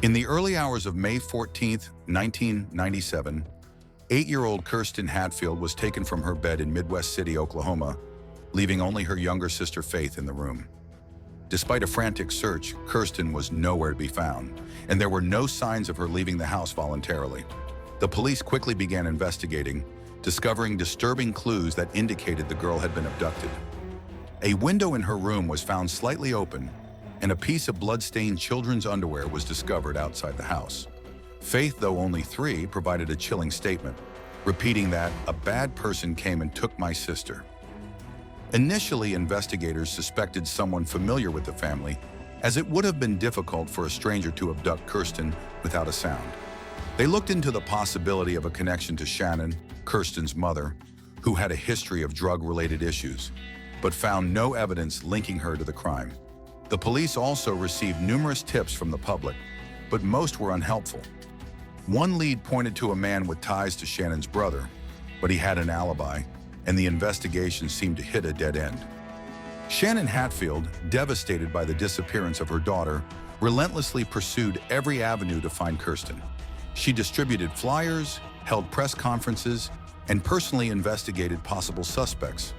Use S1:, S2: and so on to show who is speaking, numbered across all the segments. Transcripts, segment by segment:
S1: In the early hours of May 14, 1997, 8-year-old Kirsten Hatfield was taken from her bed in Midwest City, Oklahoma, leaving only her younger sister Faith in the room. Despite a frantic search, Kirsten was nowhere to be found, and there were no signs of her leaving the house voluntarily. The police quickly began investigating, discovering disturbing clues that indicated the girl had been abducted. A window in her room was found slightly open, and a piece of blood-stained children's underwear was discovered outside the house. Faith, though only 3, provided a chilling statement, repeating that a bad person came and took my sister. Initially, investigators suspected someone familiar with the family, as it would have been difficult for a stranger to abduct Kirsten without a sound. They looked into the possibility of a connection to Shannon, Kirsten's mother, who had a history of drug-related issues, but found no evidence linking her to the crime. The police also received numerous tips from the public, but most were unhelpful. One lead pointed to a man with ties to Shannon's brother, but he had an alibi, and the investigation seemed to hit a dead end. Shannon Hatfield, devastated by the disappearance of her daughter, relentlessly pursued every avenue to find Kirsten. She distributed flyers, held press conferences, and personally investigated possible suspects.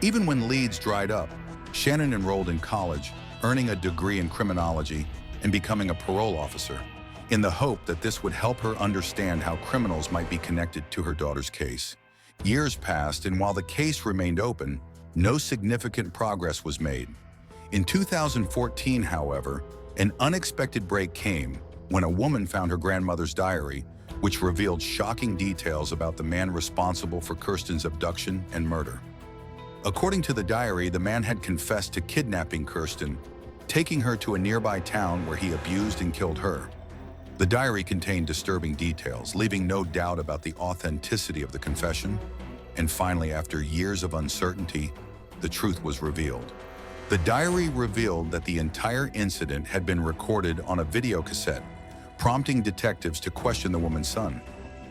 S1: Even when leads dried up, Shannon enrolled in college, earning a degree in criminology and becoming a parole officer, in the hope that this would help her understand how criminals might be connected to her daughter's case. Years passed, and while the case remained open, no significant progress was made. In 2014, however, an unexpected break came when a woman found her grandmother's diary, which revealed shocking details about the man responsible for Kirsten's abduction and murder. According to the diary, the man had confessed to kidnapping Kirsten, taking her to a nearby town where he abused and killed her. The diary contained disturbing details, leaving no doubt about the authenticity of the confession. And finally, after years of uncertainty, the truth was revealed. The diary revealed that the entire incident had been recorded on a video cassette, prompting detectives to question the woman's son.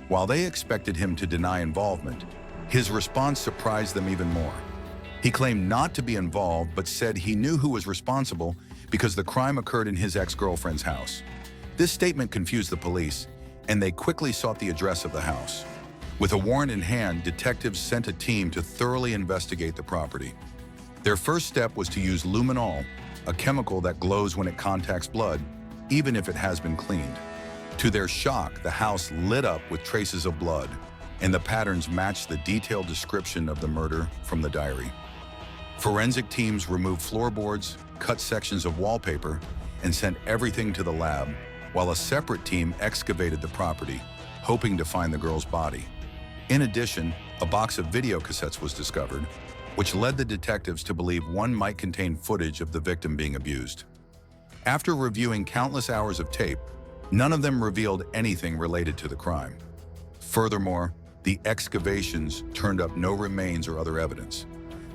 S1: While they expected him to deny involvement, his response surprised them even more. He claimed not to be involved, but said he knew who was responsible because the crime occurred in his ex-girlfriend's house. This statement confused the police, and they quickly sought the address of the house. With a warrant in hand, detectives sent a team to thoroughly investigate the property. Their first step was to use luminol, a chemical that glows when it contacts blood, even if it has been cleaned. To their shock, the house lit up with traces of blood, and the patterns matched the detailed description of the murder from the diary. Forensic teams removed floorboards, cut sections of wallpaper, and sent everything to the lab, while a separate team excavated the property, hoping to find the girl's body. In addition, a box of video cassettes was discovered, which led the detectives to believe one might contain footage of the victim being abused. After reviewing countless hours of tape, none of them revealed anything related to the crime. Furthermore, the excavations turned up no remains or other evidence.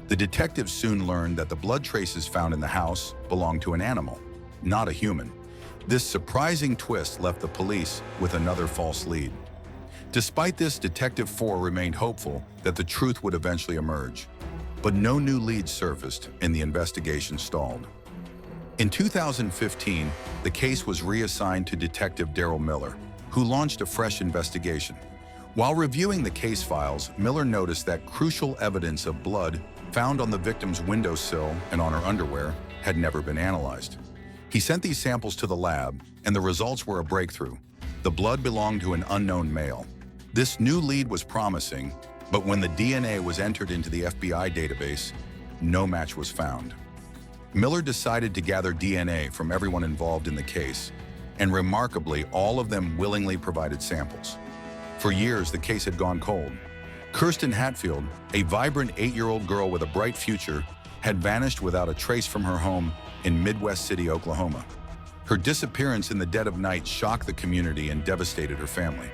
S1: The detectives soon learned that the blood traces found in the house belonged to an animal, not a human. This surprising twist left the police with another false lead. Despite this, Detective 4 remained hopeful that the truth would eventually emerge. But no new leads surfaced, and the investigation stalled. In 2015, the case was reassigned to Detective Daryl Miller, who launched a fresh investigation. While reviewing the case files, Miller noticed that crucial evidence of blood found on the victim's windowsill and on her underwear had never been analyzed. He sent these samples to the lab, and the results were a breakthrough. The blood belonged to an unknown male. This new lead was promising, but when the DNA was entered into the FBI database, no match was found. Miller decided to gather DNA from everyone involved in the case, and remarkably, all of them willingly provided samples. For years, the case had gone cold. Kirsten Hatfield, a vibrant 8-year-old girl with a bright future, had vanished without a trace from her home in Midwest City, Oklahoma. Her disappearance in the dead of night shocked the community and devastated her family.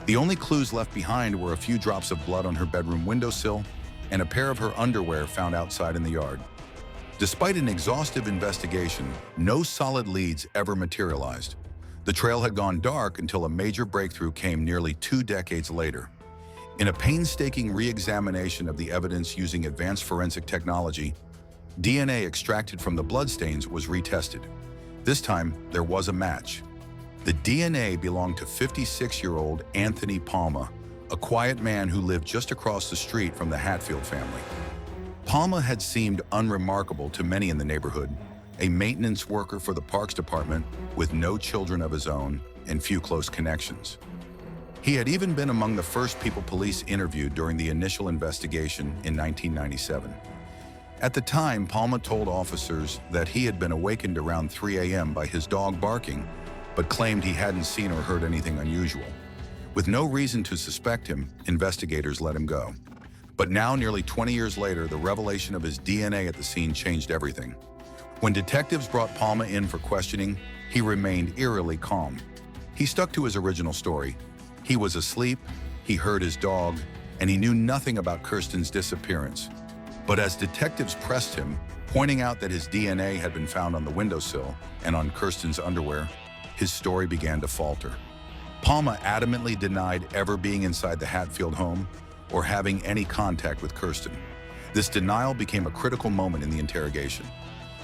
S1: The only clues left behind were a few drops of blood on her bedroom windowsill and a pair of her underwear found outside in the yard. Despite an exhaustive investigation, no solid leads ever materialized. The trail had gone dark until a major breakthrough came nearly 2 decades later. In a painstaking re-examination of the evidence using advanced forensic technology, DNA extracted from the bloodstains was retested. This time, there was a match. The DNA belonged to 56-year-old Anthony Palma, a quiet man who lived just across the street from the Hatfield family. Palma had seemed unremarkable to many in the neighborhood, a maintenance worker for the Parks Department with no children of his own and few close connections. He had even been among the first people police interviewed during the initial investigation in 1997. At the time, Palma told officers that he had been awakened around 3 a.m. by his dog barking, but claimed he hadn't seen or heard anything unusual. With no reason to suspect him, investigators let him go. But now, nearly 20 years later, the revelation of his DNA at the scene changed everything. When detectives brought Palma in for questioning, he remained eerily calm. He stuck to his original story. He was asleep, he heard his dog, and he knew nothing about Kirsten's disappearance. But as detectives pressed him, pointing out that his DNA had been found on the windowsill and on Kirsten's underwear, his story began to falter. Palma adamantly denied ever being inside the Hatfield home or having any contact with Kirsten. This denial became a critical moment in the interrogation.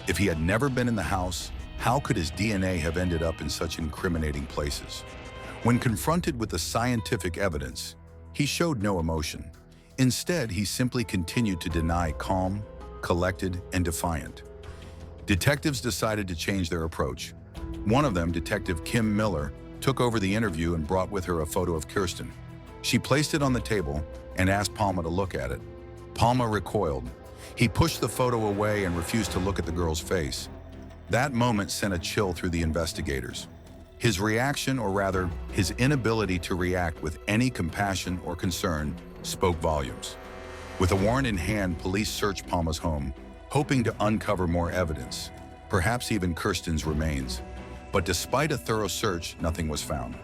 S1: If he had never been in the house, how could his DNA have ended up in such incriminating places? When confronted with the scientific evidence, he showed no emotion. Instead, he simply continued to deny, calm, collected, and defiant. Detectives decided to change their approach. One of them, Detective Kim Miller, took over the interview and brought with her a photo of Kirsten. She placed it on the table and asked Palma to look at it. Palma recoiled. He pushed the photo away and refused to look at the girl's face. That moment sent a chill through the investigators. His reaction, or rather, his inability to react with any compassion or concern, spoke volumes. With a warrant in hand, police searched Palma's home, hoping to uncover more evidence, perhaps even Kirsten's remains. But despite a thorough search, nothing was found.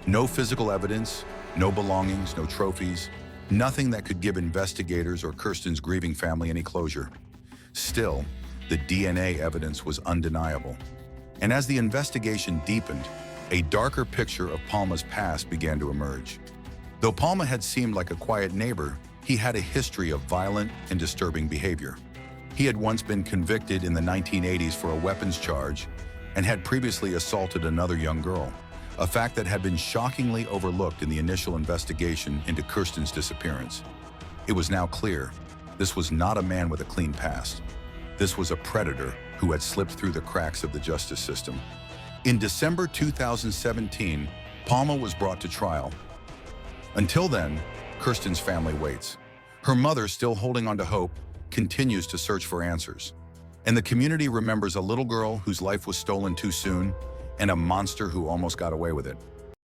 S1: No physical evidence, no belongings, no trophies, nothing that could give investigators or Kirsten's grieving family any closure. Still, the DNA evidence was undeniable. And as the investigation deepened, a darker picture of Palma's past began to emerge. Though Palma had seemed like a quiet neighbor, he had a history of violent and disturbing behavior. He had once been convicted in the 1980s for a weapons charge and had previously assaulted another young girl, a fact that had been shockingly overlooked in the initial investigation into Kirsten's disappearance. It was now clear, this was not a man with a clean past. This was a predator who had slipped through the cracks of the justice system. In December 2017, Palma was brought to trial. Until then, Kirsten's family waits. Her mother, still holding on to hope, continues to search for answers. And the community remembers a little girl whose life was stolen too soon and a monster who almost got away with it.